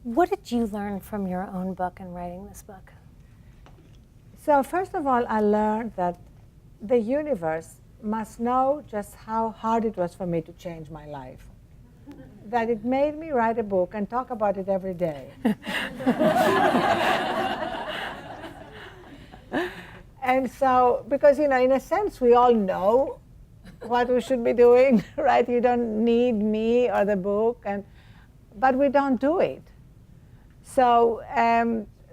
What did you learn from your own book and writing this book? So first of all, I learned that the universe must know just how hard it was for me to change my life. That it made me write a book and talk about it every day. And so, because, in a sense, we all know what we should be doing, right? You don't need me or the book, but we don't do it. So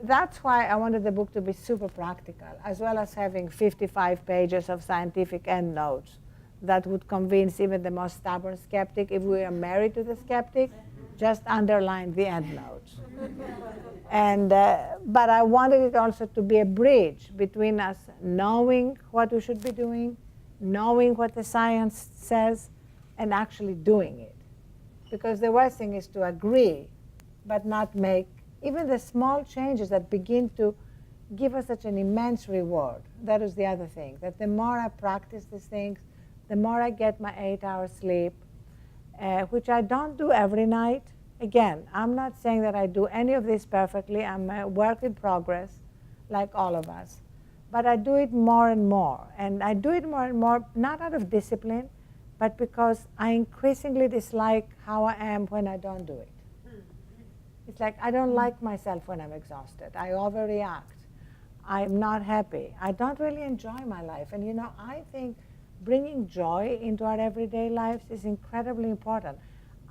that's why I wanted the book to be super practical, as well as having 55 pages of scientific endnotes that would convince even the most stubborn skeptic. If we are married to the skeptic, just underline the endnotes. But I wanted it also to be a bridge between us knowing what we should be doing, knowing what the science says, and actually doing it. Because the worst thing is to agree, but not make even the small changes that begin to give us such an immense reward. That is the other thing, that the more I practice these things, the more I get my 8 hours sleep, which I don't do every night. Again, I'm not saying that I do any of this perfectly. I'm a work in progress, like all of us. But I do it more and more. And I do it more and more, not out of discipline, but because I increasingly dislike how I am when I don't do it. It's like I don't like myself when I'm exhausted. I overreact. I'm not happy. I don't really enjoy my life. And I think bringing joy into our everyday lives is incredibly important.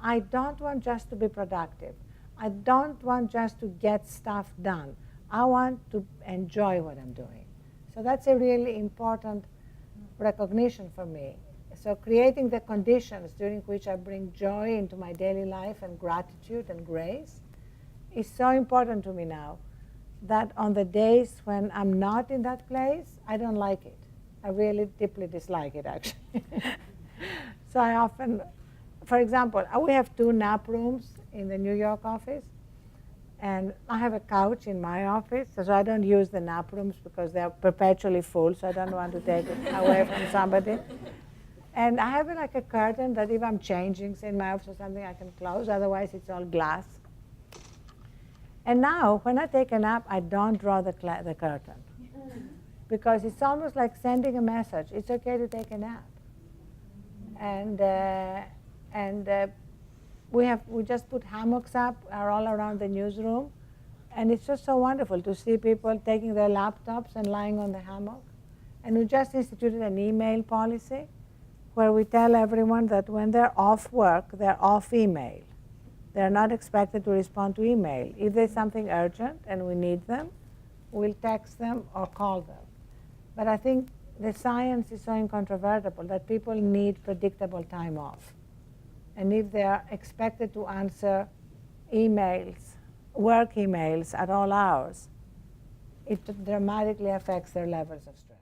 I don't want just to be productive. I don't want just to get stuff done. I want to enjoy what I'm doing. So that's a really important recognition for me. So creating the conditions during which I bring joy into my daily life and gratitude and grace is so important to me now that on the days when I'm not in that place, I don't like it. I really deeply dislike it, actually. So I often, for example, we have 2 nap rooms in the New York office, and I have a couch in my office, so I don't use the nap rooms because they're perpetually full, so I don't want to take it away from somebody. And I have like a curtain that if I'm changing in my office or something, I can close, otherwise it's all glass. And now, when I take a nap, I don't draw the curtain. Because it's almost like sending a message. It's okay to take a nap. And we just put hammocks up all around the newsroom. And it's just so wonderful to see people taking their laptops and lying on the hammock. And we just instituted an email policy where we tell everyone that when they're off work, they're off email. They're not expected to respond to email. If there's something urgent and we need them, we'll text them or call them. But I think the science is so incontrovertible that people need predictable time off. And if they're expected to answer emails, work emails at all hours, it dramatically affects their levels of stress.